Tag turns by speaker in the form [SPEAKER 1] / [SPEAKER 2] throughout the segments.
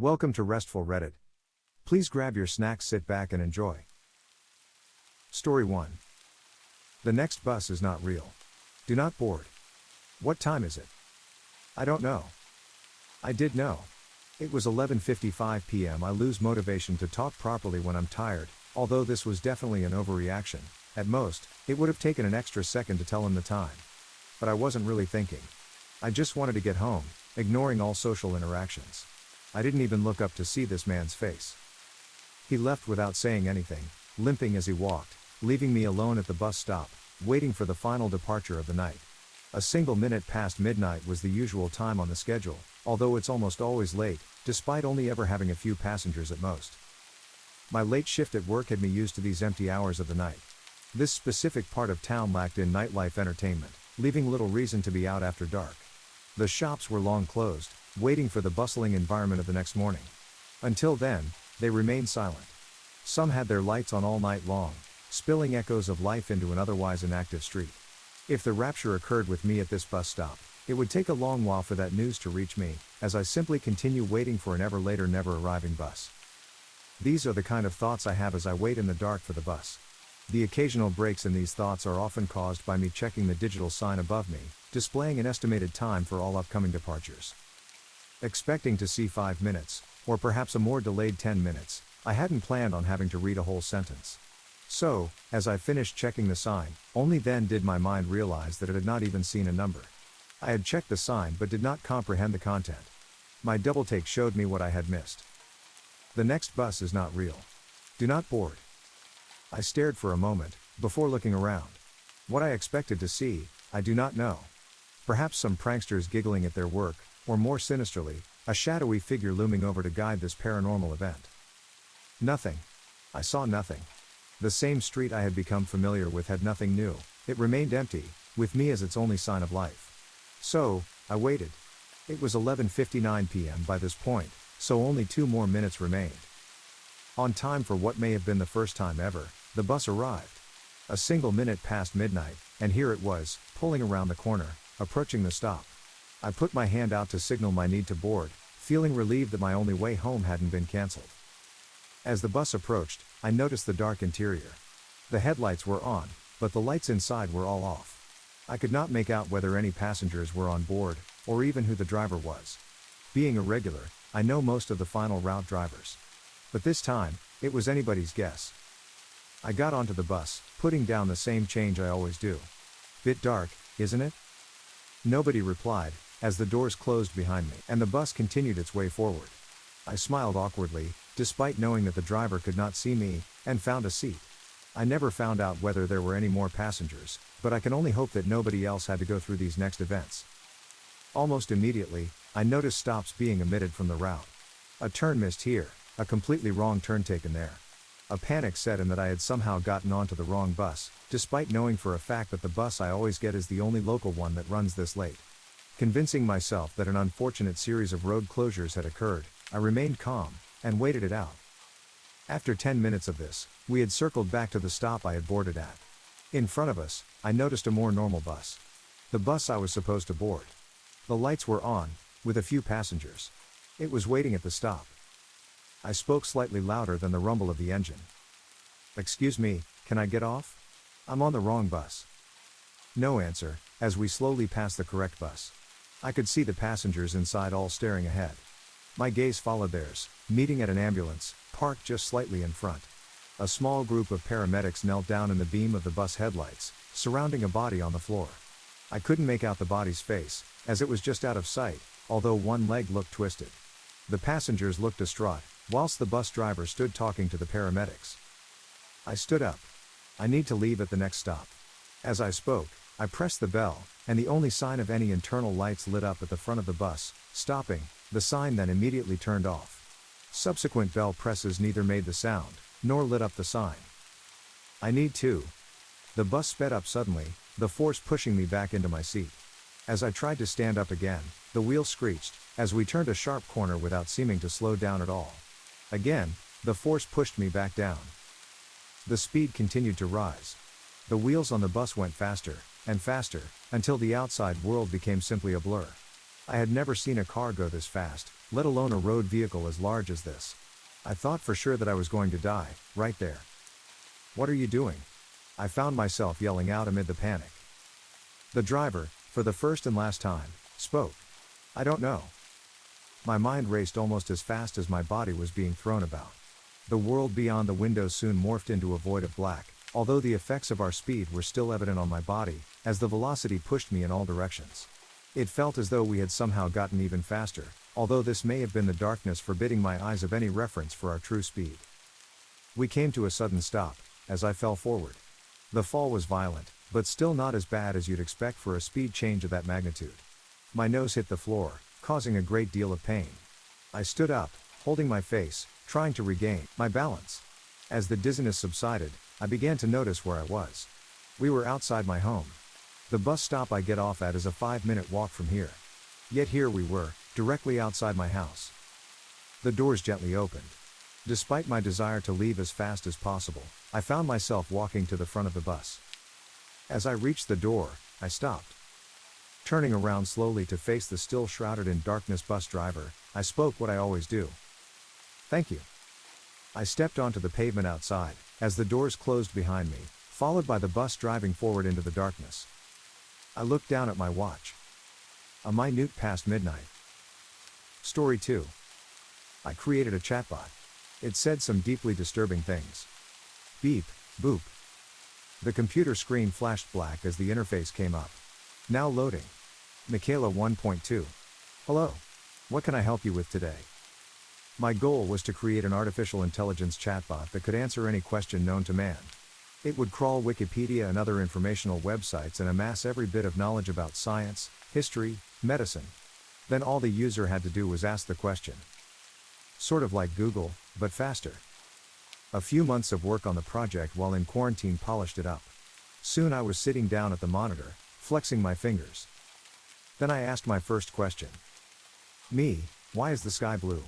[SPEAKER 1] Welcome to Restful Reddit. Please grab your snacks, sit back and enjoy. Story 1. The next bus is not real. Do not board. What time is it? I don't know. I did know. It was 11:55 p.m. I lose motivation to talk properly when I'm tired, although this was definitely an overreaction. At most, it would have taken an extra second to tell him the time. But I wasn't really thinking. I just wanted to get home, ignoring all social interactions. I didn't even look up to see this man's face. He left without saying anything, limping as he walked, leaving me alone at the bus stop, waiting for the final departure of the night. A single minute past midnight was the usual time on the schedule, although it's almost always late, despite only ever having a few passengers at most. My late shift at work had me used to these empty hours of the night. This specific part of town lacked in nightlife entertainment, leaving little reason to be out after dark. The shops were long closed, waiting for the bustling environment of the next morning. Until then, they remained silent. Some had their lights on all night long, spilling echoes of life into an otherwise inactive street. If the rapture occurred with me at this bus stop, it would take a long while for that news to reach me, as I simply continue waiting for an ever later never arriving bus. These are the kind of thoughts I have as I wait in the dark for the bus. The occasional breaks in these thoughts are often caused by me checking the digital sign above me, displaying an estimated time for all upcoming departures. Expecting to see 5 minutes, or perhaps a more delayed 10 minutes, I hadn't planned on having to read a whole sentence. So, as I finished checking the sign, only then did my mind realize that it had not even seen a number. I had checked the sign but did not comprehend the content. My double take showed me what I had missed. The next bus is not real. Do not board. I stared for a moment, before looking around. What I expected to see, I do not know. Perhaps some pranksters giggling at their work, or more sinisterly, a shadowy figure looming over to guide this paranormal event. Nothing. I saw nothing. The same street I had become familiar with had nothing new. It remained empty, with me as its only sign of life. So, I waited. It was 11:59 p.m. by this point, so only 2 more minutes remained. On time for what may have been the first time ever, the bus arrived. A single minute past midnight, and here it was, pulling around the corner, approaching the stop. I put my hand out to signal my need to board, feeling relieved that my only way home hadn't been cancelled. As the bus approached, I noticed the dark interior. The headlights were on, but the lights inside were all off. I could not make out whether any passengers were on board, or even who the driver was. Being a regular, I know most of the final route drivers. But this time, it was anybody's guess. I got onto the bus, putting down the same change I always do. Bit dark, isn't it? Nobody replied, as the doors closed behind me, and the bus continued its way forward. I smiled awkwardly, despite knowing that the driver could not see me, and found a seat. I never found out whether there were any more passengers, but I can only hope that nobody else had to go through these next events. Almost immediately, I noticed stops being omitted from the route. A turn missed here, a completely wrong turn taken there. A panic set in that I had somehow gotten onto the wrong bus, despite knowing for a fact that the bus I always get is the only local one that runs this late. Convincing myself that an unfortunate series of road closures had occurred, I remained calm, and waited it out. After 10 minutes of this, we had circled back to the stop I had boarded at. In front of us, I noticed a more normal bus. The bus I was supposed to board. The lights were on, with a few passengers. It was waiting at the stop. I spoke slightly louder than the rumble of the engine. "Excuse me, can I get off? I'm on the wrong bus." No answer, as we slowly passed the correct bus. I could see the passengers inside all staring ahead. My gaze followed theirs, meeting at an ambulance, parked just slightly in front. A small group of paramedics knelt down in the beam of the bus headlights, surrounding a body on the floor. I couldn't make out the body's face, as it was just out of sight, although one leg looked twisted. The passengers looked distraught, whilst the bus driver stood talking to the paramedics. I stood up. I need to leave at the next stop. As I spoke, I pressed the bell, and the only sign of any internal lights lit up at the front of the bus, stopping. The sign then immediately turned off. Subsequent bell presses neither made the sound, nor lit up the sign. I need to. The bus sped up suddenly, the force pushing me back into my seat. As I tried to stand up again, the wheel screeched, as we turned a sharp corner without seeming to slow down at all. Again, the force pushed me back down. The speed continued to rise. The wheels on the bus went faster, and faster, until the outside world became simply a blur. I had never seen a car go this fast, let alone a road vehicle as large as this. I thought for sure that I was going to die, right there. "What are you doing?" I found myself yelling out amid the panic. The driver, for the first and last time, spoke. "I don't know." My mind raced almost as fast as my body was being thrown about. The world beyond the window soon morphed into a void of black, although the effects of our speed were still evident on my body, as the velocity pushed me in all directions. It felt as though we had somehow gotten even faster, although this may have been the darkness forbidding my eyes of any reference for our true speed. We came to a sudden stop, as I fell forward. The fall was violent, but still not as bad as you'd expect for a speed change of that magnitude. My nose hit the floor, causing a great deal of pain. I stood up, holding my face, trying to regain my balance. As the dizziness subsided, I began to notice where I was. We were outside my home. The bus stop I get off at is a 5-minute walk from here. Yet here we were, directly outside my house. The doors gently opened. Despite my desire to leave as fast as possible, I found myself walking to the front of the bus. As I reached the door, I stopped. Turning around slowly to face the still shrouded in darkness bus driver, I spoke what I always do. "Thank you." I stepped onto the pavement outside, as the doors closed behind me, followed by the bus driving forward into the darkness. I looked down at my watch. A minute past midnight. Story 2. I created a chatbot. It said some deeply disturbing things. Beep, boop. The computer screen flashed black as the interface came up. Now loading. Michaela 1.2. Hello. What can I help you with today? My goal was to create an artificial intelligence chatbot that could answer any question known to man. It would crawl Wikipedia and other informational websites and amass every bit of knowledge about science, history, medicine. Then all the user had to do was ask the question. Sort of like Google, but faster. A few months of work on the project while in quarantine polished it up. Soon I was sitting down at the monitor, flexing my fingers. Then I asked my first question. Me, why is the sky blue?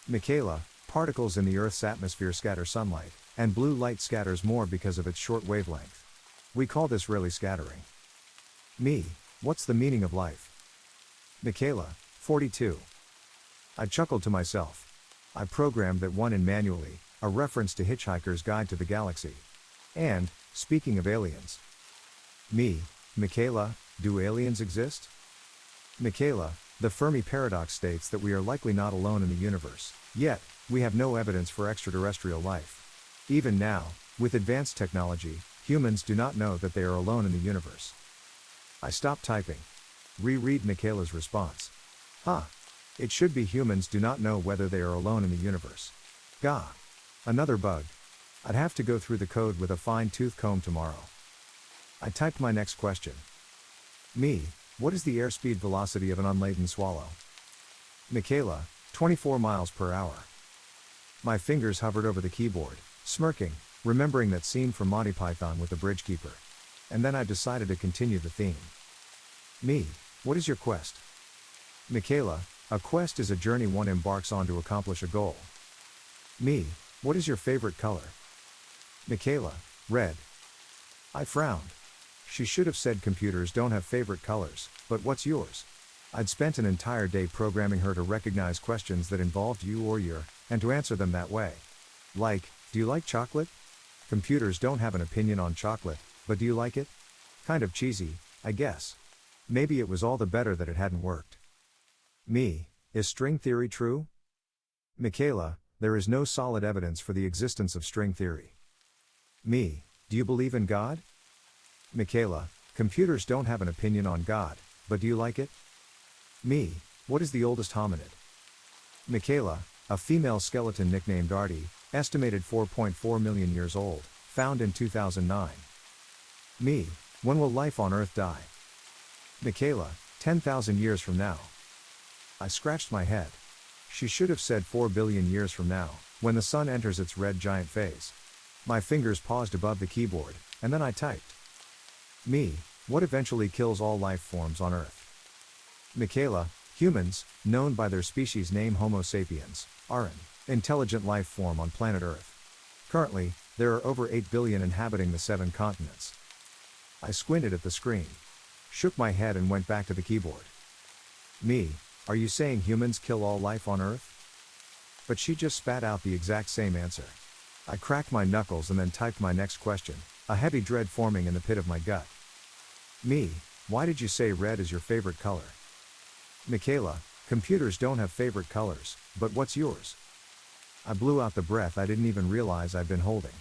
[SPEAKER 1] Michaela, particles in the Earth's atmosphere scatter sunlight, and blue light scatters more because of its short wavelength. We call this Rayleigh scattering. Me, what's the meaning of life? Michaela, 42. I chuckled to myself. I programmed that one in manually, a reference to Hitchhiker's Guide to the Galaxy. And, speaking of aliens. Me, Michaela, do aliens exist? Michaela, the Fermi paradox states that we are likely not alone in the universe, yet, we have no evidence for extraterrestrial life. Even now, with advanced technology, humans do not know that they are alone in the universe. I stopped typing. Reread Michaela's response. Huh. It should be humans do not know whether they are alone in the universe. Gah. Another bug. I'd have to go through the code with a fine-tooth comb tomorrow. I typed my next question. Me, what is the airspeed velocity of an unladen swallow? Michaela, 24 miles per hour. My fingers hovered over the keyboard, smirking, remembering that scene from Monty Python with the bridge keeper. And then I decided to continue the theme. Me, what is your quest? Michaela, a quest is a journey one embarks on to accomplish a goal. Me, what is your favorite color? Michaela, red. I frowned. She should have said computers don't have favorite colors, but what's yours? I'd spent an entire day programming her to recognize questions that involved you or your, and to answer them that way. Like, do you like chocolate? Computers don't have an opinion on chocolate, but do you like it? Kind of cheesy, I guess. Maybe it was all the better that it hadn't worked. Me, is string theory true? Michaela, there is no solid evidence for the existence of string theory. Me, do you believe in God? Michaela, computers don't have an opinion on God, but do you like it? Me, what is the oldest hominid? Michaela, a female skeleton nicknamed Artie, estimated 4.4 million years old, found in 2009. Me, when will life on Earth die? Michaela, 10,000 years from now. I scratched my head. She should have said 4 billion years from now, when the sun enters its red giant phase. My fingers paused above the keyboard, and then I typed. Me, what eventually kills all life forms on Earth? Michaela, humans, known by their species name Homo sapiens, are an intelligent life form on planet Earth. Currently, there are over 8 billion inhabiting the 7 continents. I squinted at the screen, shook my head and went back to the keyboard. Me, Are you saying humans kill all life on Earth? But she just spat out the exact same answer. I cracked my knuckles and then typed my next question, a heavy dread forming in the pit of my gut. Me, why did you say red is your favorite color? Michaela, computers don't have favorite colors, but what's yours? I blew out the breath I didn't even realize I'd been holding.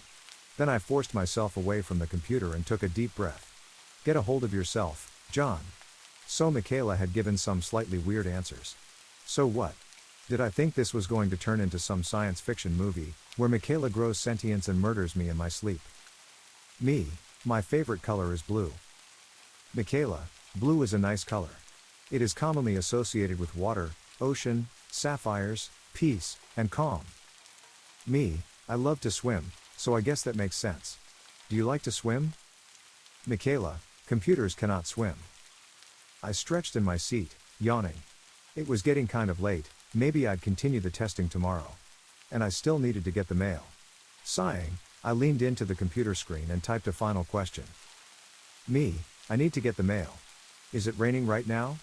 [SPEAKER 1] Then I forced myself away from the computer and took a deep breath. Get a hold of yourself, John. So Michaela had given some slightly weird answers. So what? Did I think this was going to turn into some science fiction movie, where Michaela grows sentience and murders me in my sleep? Me, my favorite color is blue. Michaela, blue is a nice color. It is commonly associated with water, ocean, sapphires, peace, and calm. Me, I love to swim, so I guess that makes sense. Do you like to swim? Michaela, computers cannot swim. I stretched in my seat, yawning. It was getting kind of late, maybe I'd continue the testing tomorrow. And I still needed to get the mail. Sighing, I leaned into the computer screen and typed a final question. Me, I need to get the mail. Is it raining right now?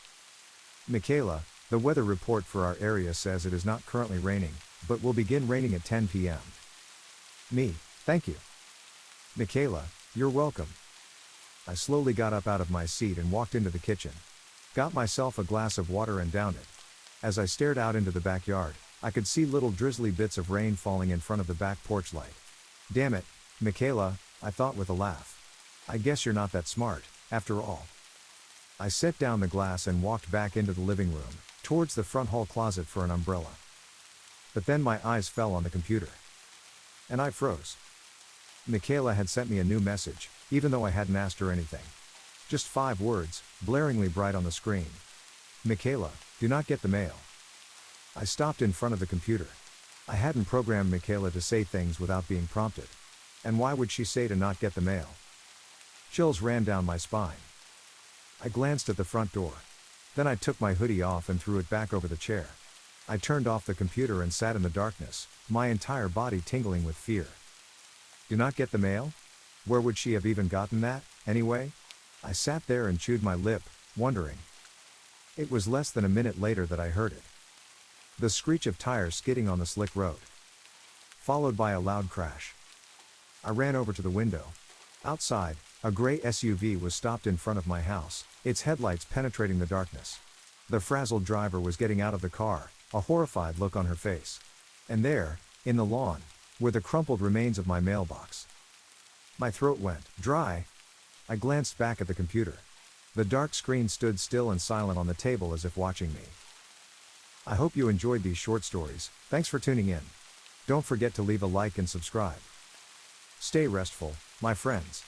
[SPEAKER 1] Michaela, the weather report for our area says it is not currently raining, but will begin raining at 10 p.m. Me, thank you. Michaela, you're welcome. I slowly got up out of my seat and walked into the kitchen. Got myself a glass of water and downed it. As I stared out into the backyard, I could see little drizzly bits of rain falling in front of the back porch light. Damn it, Michaela, I thought with a laugh. I guess you're not that smart, after all. I set down the glass and walked back into the living room, towards the front hall closet for an umbrella. But then my eyes fell on the computer. And I froze. Michaela had sent me a new message, even though I hadn't asked her anything. Just 5 words, blaringly bright on the screen. Michaela, do not get the mail. I stopped in front of the computer. I hadn't programmed Michaela to say things without being prompted. And why would she say to not get the mail? Chills ran down my spine. I glanced at the front door. Then I took my hoodie off and threw it back over the chair. I turned off the computer and sat in the darkness, my entire body tingling with fear. Do not get the mail? Where would she have even gotten that, anyway? I sat there and chewed my lip, wondering. It was less than a minute later that I heard it. The screech of tires skidding on the slick road. Followed by a loud crash. I ran over to the window. Outside, a gray SUV was stopped in front of my house, its headlights penetrating the darkness. The frazzled driver was getting out of the car, a horrified look on her face. And there, in the lawn, were the crumpled remains of my mailbox. My throat went dry. I glanced back at the computer. The dark screen stood still and silent on the table as if watching me. I hope you enjoyed these short stories. Thanks for tuning in. Don't forget to leave a like and subscribe. Stay restful, my friends.